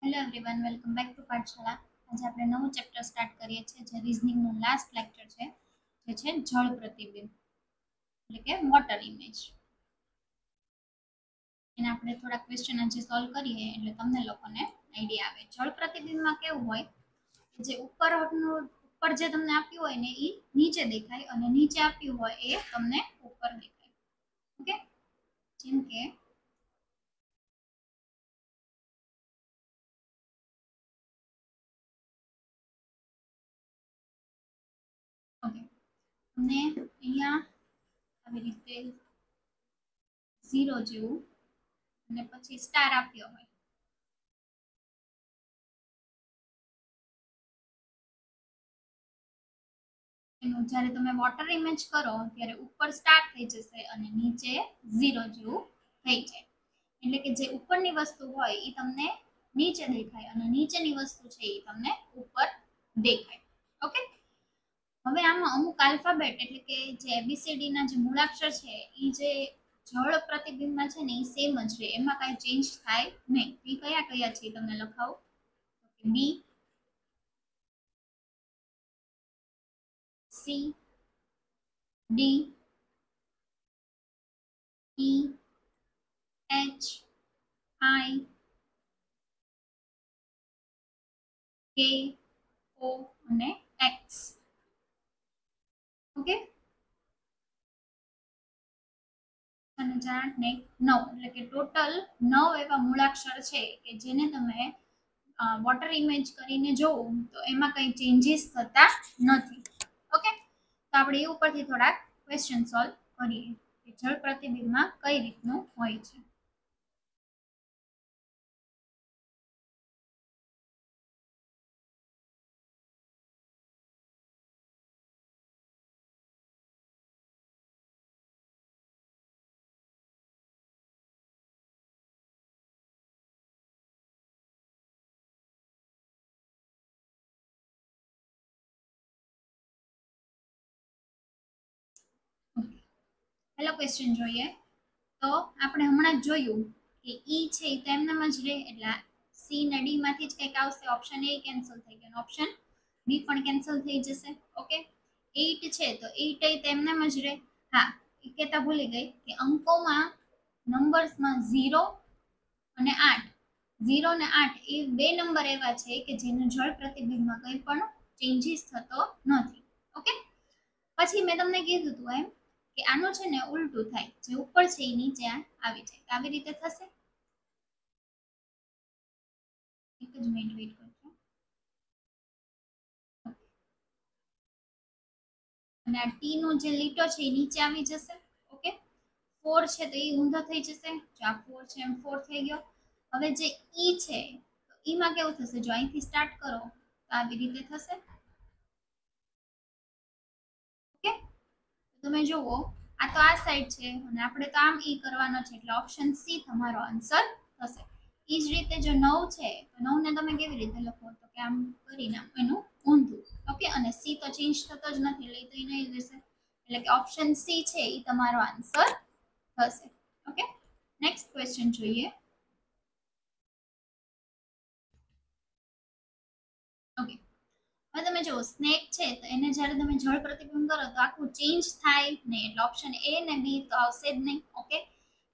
Hello everyone, welcome back to Pathshala. આજે આપણે નવું ચેપ્ટર સ્ટાર્ટ કરીએ છીએ, જે રિઝનિંગનું લાસ્ટ લેક્ચર છે, જે છે જળ પ્રતિબિંબ, એટલે કે વોટર ઇમેજ. એને આપણે થોડા ક્વેશ્ચન આજે સોલ્વ કરીએ એટલે તમને લોકોને આઈડિયા આવે. જળ પ્રતિબિંબમાં કેવું હોય કે જે ઉપર જે તમને આપ્યું હોય ને એ નીચે દેખાય, અને નીચે આપ્યું હોય એ તમને ઉપર દેખાય. ઓકે, જેમ કે ઓકે, તમને અહીંયા આવી રીતે 0 જેવું અને પછી સ્ટાર આપ્યો હોય. એનું જ્યારે તમે વોટર ઇમેજ કરો ત્યારે ઉપર સ્ટાર થઈ જશે અને નીચે 0 જેવું થઈ જાય. એટલે કે જે ઉપરની વસ્તુ હોય એ તમને નીચે દેખાય અને નીચેની વસ્તુ છે એ તમને ઉપર દેખાય. ઓકે, હવે આમાં અમુક આલ્ફાબેટ એટલે કે જે એબીસીડી ના જે મૂળાક્ષર છે એ જે જળ પ્રતિબિંબમાં છે ને એ સેમ જ રહે, એમાં કાંઈ ચેન્જ થાય નહીં. એ કયા કયા છે તમને લખાવું. બી, સી, ડી, ઈ, એચ, આઈ, કે, ઓ અને એક્સ. ઓકે, અને 4 ને 9 એટલે કે ટોટલ 9 એવા મૂળાક્ષર છે કે જેને તમે વોટર ઇમેજ કરીને જોવો તો એમાં કંઈ ચેન્જીસ થતા નથી. ઓકે, તો આપણે એ ઉપરથી થોડાક ક્વેશ્ચન સોલ્વ કરીએ કે જળ પ્રતિબિંબમાં કઈ રીતનું હોય છે. પહેલો ક્વેશ્ચન જોઈએ તો આપણે હમણાં જ જોયું કે ઈ છે એ તો એમનેમ જ રહે, એટલે સી ને ડી માંથી જ કંઈક આવશે. ઓપ્શન એ કેન્સલ થઈ ગયો, ઓપ્શન બી પણ કેન્સલ થઈ જશે. ઓકે, 8 છે તો 8 એ તો એમનેમ જ રહે. હા, એ કહેતા ભૂલી ગઈ કે અંકોમાં નંબર્સમાં 0 અને 8, 0 અને 8 એ બે નંબર એવા છે કે જેનું જળ પ્રતિબિંબમાં કંઈ પણ ચેન્જીસ થતો નથી. ઓકે, પછી મેં તમને કીધું હતું એમ કે આનું છે ને ઉલટું થાય, જે ઉપર છે એ નીચે આવી જાય. આવી રીતે થશે. એક જ મિનિટ વેઇટ કરજો. અને આ ટી નો જે લીટો છે એ નીચે આવી જશે. ઓકે, 4 છે તો એ ઊંધો થઈ જશે. જો આ 4 છે એમ 4 થઈ ગયો. હવે જે ઈ છે તો ઈમાં કેવું થશે, જો અહીંથી સ્ટાર્ટ કરો તો આવી રીતે થશે. ઓકે, તમે જુઓ આ તો આ સાઈડ છે અને આપણે તો આમ ઈ કરવાનો છે, એટલે ઓપ્શન સી તમારો આન્સર થશે. એ જ રીતે જો 9 છે તો 9 ને તમે કેવી રીતે લખો, તો કે આમ કરીને એનું ઊંધું. ઓકે, અને સી તો ચેન્જ થતો જ નથી એટલે તો એ નહીં રહેશે, એટલે કે ઓપ્શન સી છે એ તમારો આન્સર થશે. ઓકે, નેક્સ્ટ ક્વેશ્ચન જોઈએ. ઓકે, હવે તમે જુઓ સ્નેક છે તો એને જ્યારે તમે જળ પ્રતિબિંબ કરો તો આખું ચેન્જ થાય નહીં, એટલે ઓપ્શન એ ને બી તો આવશે જ નહીં. ઓકે,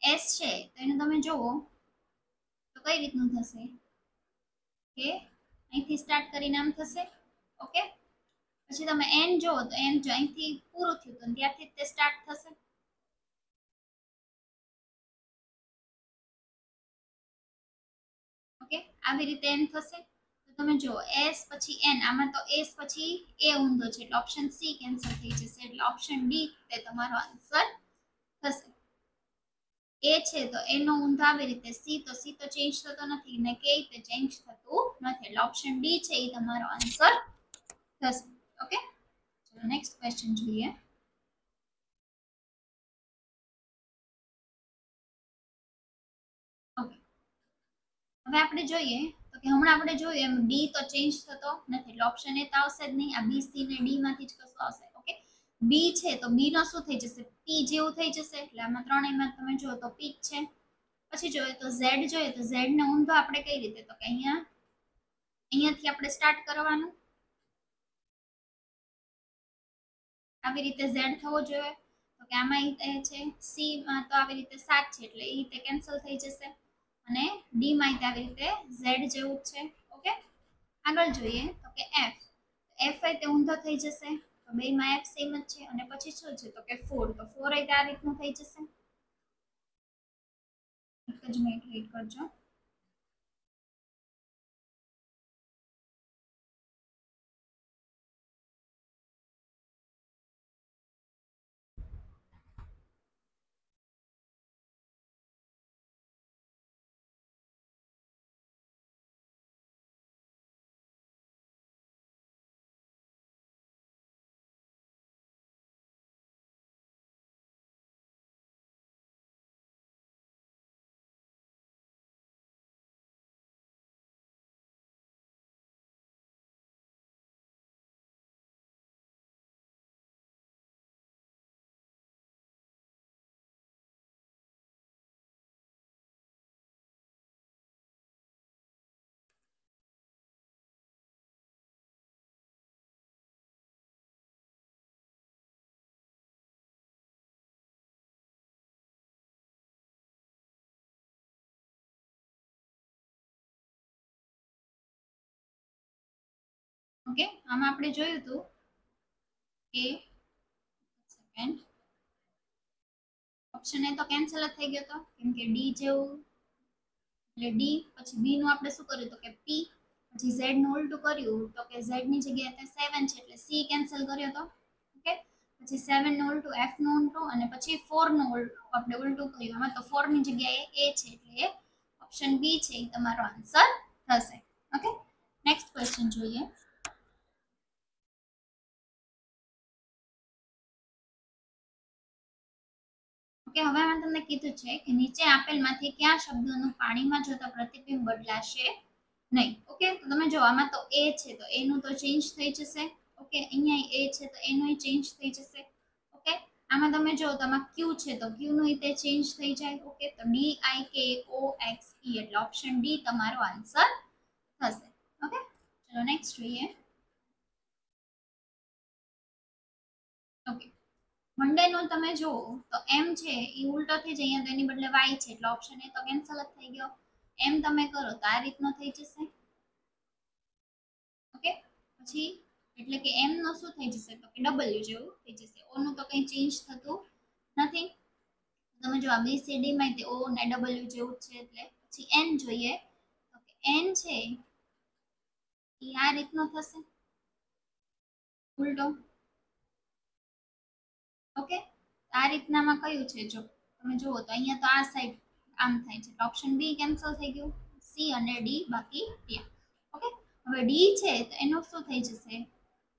એસ છે તો એને તમે જુઓ તો કઈ રીતનું થશે કે અહીંથી સ્ટાર્ટ કરીને આમ થશે. ઓકે, પછી તમે એન જુઓ તો એન જો અહીંથી પૂરું થયું તો ત્યાંથી તે સ્ટાર્ટ થશે. ઓકે, આવી રીતે એન થશે. તો તમે જુઓ એસ પછી એન, આમાં તો એસ પછી એ ઊંધો છે એટલે ઓપ્શન સી કેન્સલ થઈ જશે, એટલે ઓપ્શન ડી તે તમારો આન્સર થશે. એ છે તો એનો ઊંધો આવી રીતે, સી તો ચેન્જ થતો નથી ને કે તે ચેન્જ થતું નથી, એટલે ઓપ્શન ડી છે એ તમારો આન્સર થશે. ઓકે, ચલો નેક્સ્ટ ક્વેશ્ચન જોઈએ. ઓકે, હવે આપણે જોઈએ તો કે હમણાં આપણે જોયું એમ ડી તો ચેન્જ થતો નથી, એટલે ઓપ્શન એ તો આવશે જ નહીં. આ બી સી ને ડી માંથી જ કશું આવશે. ઓકે, બી છે તો બી નો શું થઈ જશે, પી જેવું થઈ જશે, એટલે આમાં ત્રણેયમાં તમે જુઓ તો પી છે. પછી જોઈએ તો ઝેડ જોઈએ તો ઝેડ ને ઊંધો આપણે કઈ રીતે, તો કે અહીંયા અહીંયાથી આપણે સ્ટાર્ટ કરવાનું, આવી રીતે z થવો જોઈએ, તો કે આમાં એ છે c માં તો આવી રીતે 7 છે એટલે એ રીતે કેન્સલ થઈ જશે, અને d માં આવી રીતે z જેવું જ છે. ઓકે, આગળ જોઈએ તો કે f એ તે ઊંધો થઈ જશે, તો બેમાં f સેમ જ છે, અને પછી શું છે તો કે 4, તો 4 એ આ રીતનું થઈ જશે. એક જ મિનિટ વેઇટ કરજો. ઓકે, આમાં આપણે જોયું હતું કે સેકન્ડ ઓપ્શન એ તો કેન્સલ જ થઈ ગયો હતો, કેમ કે ડી જેવું એટલે ડી, પછી બી નું આપણે શું કર્યું તો કે પી, પછી ઝેડ નું ઉલટું કર્યું તો કે ઝેડ ની જગ્યાએ 7 છે એટલે સી કેન્સલ કર્યો તો. ઓકે, પછી 7 નું ઉલટું એફ નું ઉલટું, અને પછી 4 નું આપણે ઉલટું કર્યું, આમાં તો 4 ની જગ્યાએ એ છે એટલે ઓપ્શન બી છે એ તમારો આન્સર થશે. ઓકે, નેક્સ્ટ ક્વેશ્ચન જોઈએ. ઓકે, હવે મેં તમને કીધું છે કે નીચે આપેલમાંથી કયા શબ્દોનું પાણીમાં જોતા પ્રતિબિંબ બદલાશે નહીં. ઓકે, તો તમે જો આમાં તો એ છે તો એ નું તો ચેન્જ થઈ જશે. ઓકે, અહીંયા એ છે તો એનું ચેન્જ થઈ જશે. ઓકે, આમાં તમે જો તમારે ક્યુ છે તો ક્યુ નું તે ચેન્જ થઈ જાય. ઓકે, તો ડી આઈ કે ઓ એક્સ ઈ એટલે ઓપ્શન ડી તમારો આન્સર થશે. ઓકે, ચલો નેક્સ્ટ જોઈએ. ઓકે, મંડે નું તમે જુઓ તો એમ છે એ ઉલટો થઈ જાય, અહીંયા તો એની બદલે વાય છે એટલે ઓપ્શન એ તો કેન્સલ જ થઈ ગયો. એમ તમે કરો તો આ રીતનો થઈ જશે. ઓકે, પછી એટલે કે એમ નો શું થઈ જશે તો કે ડબલ્યુ જેવું થઈ જશે. ઓ નું તો કઈ ચેન્જ થતું નથી. તમે જો આ બીસીડી માં તે ઓ ને ડબલ્યુ જેવું છે. એટલે પછી એન જોઈએ તો કે એન છે એ આ રીતનો થશે ઉલટો. ઓકે, આ રીતનામાં કયું છે જો તમે જુઓ તો અહીંયા તો આ સાઈડ આમ થાય છે, ઓપ્શન બી કેન્સલ થઈ ગયું, સી અને ડી બાકી રહ્યા. ઓકે, હવે ડી છે તો એનું શું થઈ જશે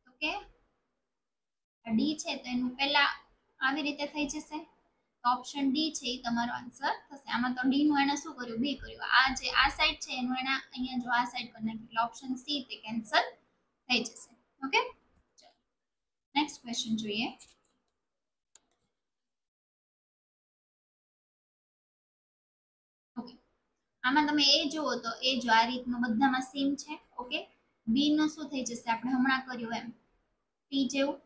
તો કે ડી છે તો એનું પહેલા આવી રીતે થઈ જશે, તો ઓપ્શન ડી છે એ તમારો આન્સર થશે. આમાં તો ડી નું એને શું કર્યું બી કર્યું, આ જે આ સાઈડ છે એનું એના અહીંયા જો આ સાઈડ કરી નાખ્યું એટલે ઓપ્શન સી તે કેન્સલ થઈ જશે. ઓકે, ચલો નેક્સ્ટ ક્વેશ્ચન જોઈએ. ઓકે, આમાં તમે એ જુઓ તો એ જો આ રીતનું બધામાં સેમ છે. ઓકે, બી નો શું થઈ જશે આપણે હમણાં કર્યું એમ પી જેવું,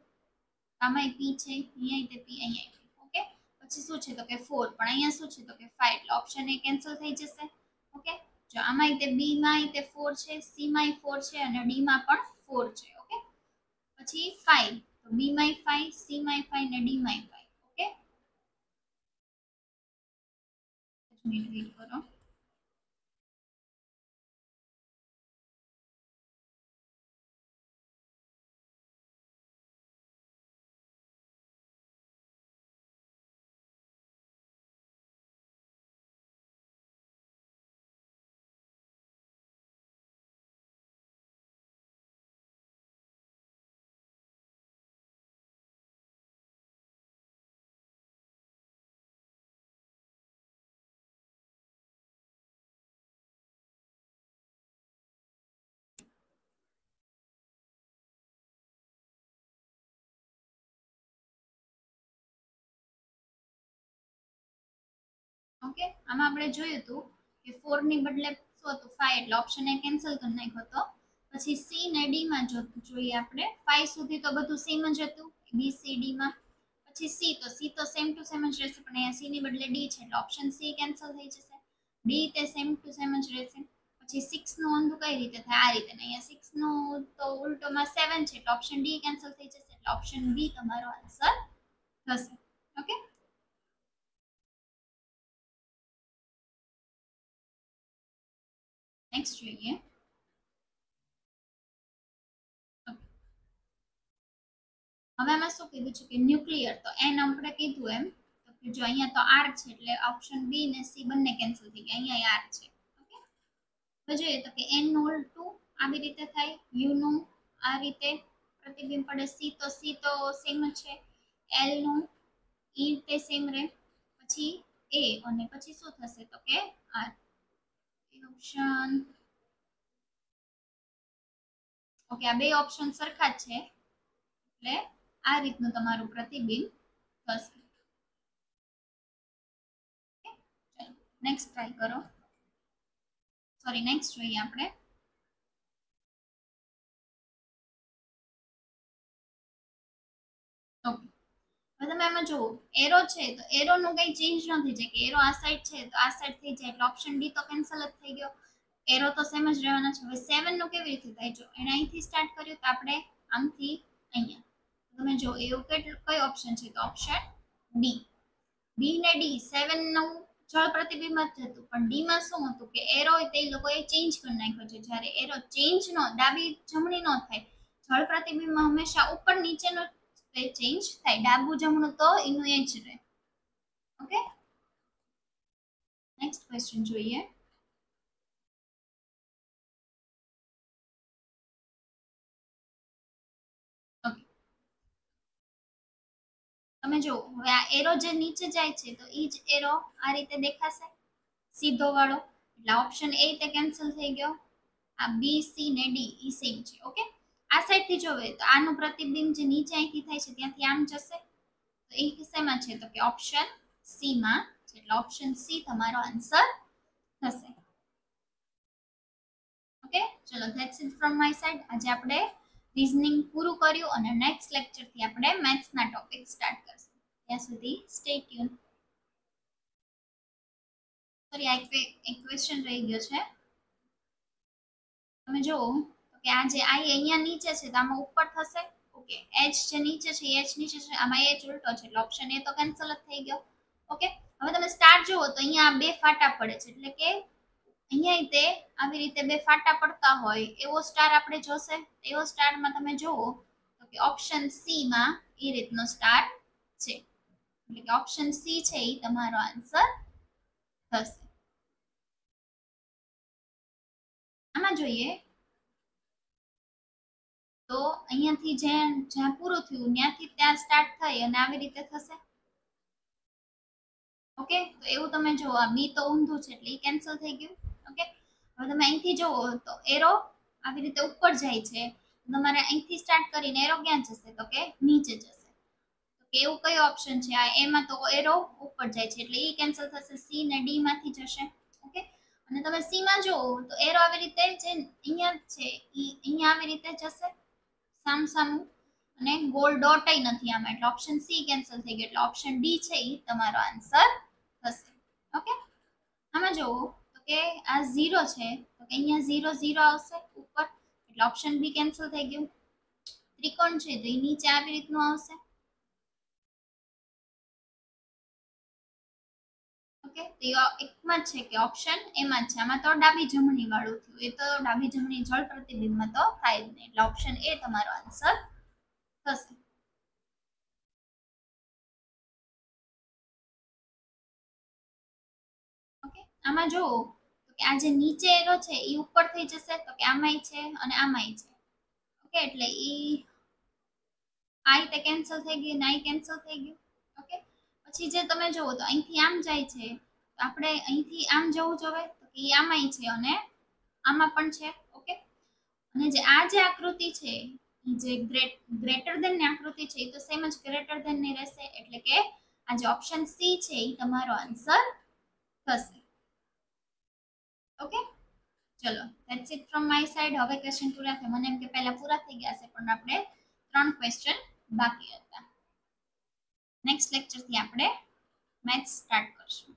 આમાં પી છે અહીંયા તે પી અહીંયા. ઓકે, પછી શું છે તો કે 4, પણ અહીંયા શું છે તો કે 5 એટલે ઓપ્શન એ કેન્સલ થઈ જશે. ઓકે, જો આમાં તે બી માં તે 4 છે, સી માં 4 છે, અને ડી માં પણ 4 છે. ઓકે, પછી 5, તો બી માં 5, સી માં 5 ને ડી માં 5. ઓકે, મિનિટ વેઇટ કરો. ઓકે, આમાં આપણે જોયું હતું કે 4 ની બદલે શું હતું 5 એટલે ઓપ્શન એ કેન્સલ કરી નાખ્યો હતો. પછી સી ને ડી માં જોઈએ આપણે 5 સુધી તો બધું સેમ જ હતું બી સી ડી માં. પછી સી તો સેમ ટુ સેમ જ રહેશે, પણ અહીંયા સી ની બદલે ડી છે એટલે ઓપ્શન સી કેન્સલ થઈ જશે. ડી તે સેમ ટુ સેમ જ રહેશે. પછી 6 નું ઊંધું કઈ રીતે થાય? આ રીતે. અહીંયા 6 નું તો ઉલટોમાં 7 છે એટલે ઓપ્શન ડી કેન્સલ થઈ જશે એટલે ઓપ્શન બી તમારો આન્સર થશે. ઓકે, નેક્સ્ટ જોઈએ. હવે આમાં શું કીધું છે કે ન્યુક્લિયર, તો એન આપણે કીધું એમ તો જો અહીંયા તો આર છે એટલે ઓપ્શન બી ને સી બંને કેન્સલ થઈ ગયા. અહીંયા આર છે. ઓકે, હવે જોઈએ તો કે એન નું ઉલટું આવી રીતે થાય, યુ નું આ રીતે પ્રતિબિંબ પડે, સી તો સેમ જ છે, એલ નું ઈ તે સેમ રહે, પછી એ અને પછી શું થશે તો કે આર. ઓપ્શન ઓકે, આ બે ઓપ્શન સરખા જ છે એટલે આ રીતનું તમારું પ્રતિબિંબ થશે. નેક્સ્ટ ટ્રાય કરો. સોરી, નેક્સ્ટ જોઈએ આપણે. ઓકે, હવે તમે આમાં જુઓ એરો છે તો એરો નું કઈ ચેન્જ ન થઈ જાય કે એરો આ સાઈડ છે તો આ સાઈડ થઈ જાય એટલે ઓપ્શન ડી તો કેન્સલ જ થઈ ગયો. એરો તો સેમ જ રહેવાના છે. હવે 7 નું કેવી રીતે થાય? જો એને અહીંથી સ્ટાર્ટ કર્યું તો આપણે આમથી અહીંયા, તમે જો એવું કઈ ઓપ્શન છે તો ઓપ્શન ડી. બી ને ડી 7 નું જળ પ્રતિબિંબ જ હતું, પણ ડી માં શું હતું કે એરો તે લોકોએ ચેન્જ કરી નાખ્યો છે. જ્યારે એરો ચેન્જ નો ડાબી જમણી નો થાય, જળ પ્રતિબિંબમાં હંમેશા ઉપર નીચેનો ચેન્જ થાય, ડાબુ જમણું તો એનું એ જ રહે. ઓકે, નેક્સ્ટ ક્વેશ્ચન જોઈએ. ઓકે, તમે જો હવે આ એરો જે નીચે જાય છે તો ઈ જ એરો આ રીતે દેખાશે સીધો વાળો એટલે ઓપ્શન એ તે કેન્સલ થઈ ગયો. આ બી સી ને ડી ઈ સેમ છે. ઓકે, આ સાઈડ થી જોવે તો આનું પ્રતિબિંબ જે નીચે અહીંથી થાય છે ત્યાંથી આમ જશે તો એ કિસ્સામાં છે તો કે ઓપ્શન સી માં છે એટલે ઓપ્શન સી તમારો આન્સર થશે. ઓકે, ચલો that's it from my side. આજે આપણે રીઝનિંગ પૂરું કર્યું અને નેક્સ્ટ લેક્ચર થી આપણે મેથ્સ ના ટોપિક સ્ટાર્ટ કરશું. ત્યાં સુધી સ્ટે ટ્યુન. સોરી, આ એક ક્વેશ્ચન રહી ગયો છે. તમે જુઓ કે આ જે આઈ અહીંયા નીચે છે તો આમાં ઉપર થશે. ઓકે, એચ જે નીચે છે એચ નીચે છે, આમાં એચ ઉલટો છે એટલે ઓપ્શન એ તો કેન્સલ જ થઈ ગયો. ઓકે, હવે તમે સ્ટાર જુઓ તો અહીંયા બે ફાટા પડે છે એટલે કે અહીંયા તે આવી રીતે બે ફાટા પડતા હોય એવો સ્ટાર આપણે જોશે. એવો સ્ટારમાં તમે જુઓ તો કે ઓપ્શન સી માં એ રીતનો સ્ટાર છે એટલે કે ઓપ્શન સી છે એ તમારો આન્સર થશે. આમાં જોઈએ તો અહીંયાથી જ્યાં પૂરું થયું ત્યાંથી ત્યાં સ્ટાર્ટ થઈ અને આવી રીતે થશે. ઓકે, તો એવું તમે જુઓ આ બી તો ઊંધું છે એટલે એ કેન્સલ થઈ ગયું. ઓકે, હવે તમે અહીંથી જુઓ તો એરો આવી રીતે ઉપર જાય છે, તમારે અહીંથી સ્ટાર્ટ કરીને એરો ક્યાં જશે તો કે નીચે જશે. તો કે એવું કયો ઓપ્શન છે? આ એમાં તો એરો ઉપર જાય છે એટલે એ કેન્સલ થશે, સી ને ડી માંથી જશે. ઓકે, અને તમે સી માં જુઓ તો એરો આવી રીતે જે અહીંયા છે ઈ અહીંયા આવી રીતે જશે સામ સામું, અને ગોળ ડોટ નથી આમાં એટલે ઓપ્શન સી કેન્સલ થઈ ગયો એટલે ઓપ્શન ડી છે એ તમારો આન્સર થશે. ઓકે, આમાં જુઓ તો કે આ 0 છે તો કે અહીંયા 0 0 આવશે ઉપર એટલે ઓપ્શન બી કેન્સલ થઈ ગયું. ત્રિકોણ છે તો એ નીચે આવી રીતનું આવશે. ઓકે, તો એકમાં જ છે કે ઓપ્શન એમાં જ છે. આમાં તો ડાબી જમણી વાળું થયું, એ તો ડાબી જમણી જળ પ્રતિબિંબમાં તો થાય જ નહીં એટલે ઓપ્શન એ તમારો આન્સર થશે. ઓકે, આમાં જુઓ તો કે આ જે નીચે એરો છે એ ઉપર થઈ જશે તો કે આમાંય છે અને આમાંય છે. ઓકે, એટલે ઈ આઈ તે કેન્સલ થઈ ગયું, નાઈ કેન્સલ થઈ ગયું. ઓકે, પછી જે તમે જુઓ તો અહીંથી આમ જાય છે તો આપણે અહીંથી આમ જવું જોઈએ તો કે ઈ આમાંય છે અને આમાં પણ છે. ઓકે, અને જે આ જે આકૃતિ છે જે ગ્રેટર ધેન ની આકૃતિ છે એ તો સેમ જ ગ્રેટર ધેન ની રહેશે એટલે કે આ જે ઓપ્શન સી છે એ તમારો આન્સર થશે. ઓકે, ચલો that's it from my side. હવે ક્વેશ્ચન પૂરા થાય. મને એમ કે પહેલા પૂરા થઈ ગયા છે પણ આપણે 3 ક્વેશ્ચન બાકી હતા. નેક્સ્ટ લેક્ચર થી આપણે મેથ્સ સ્ટાર્ટ કરશું.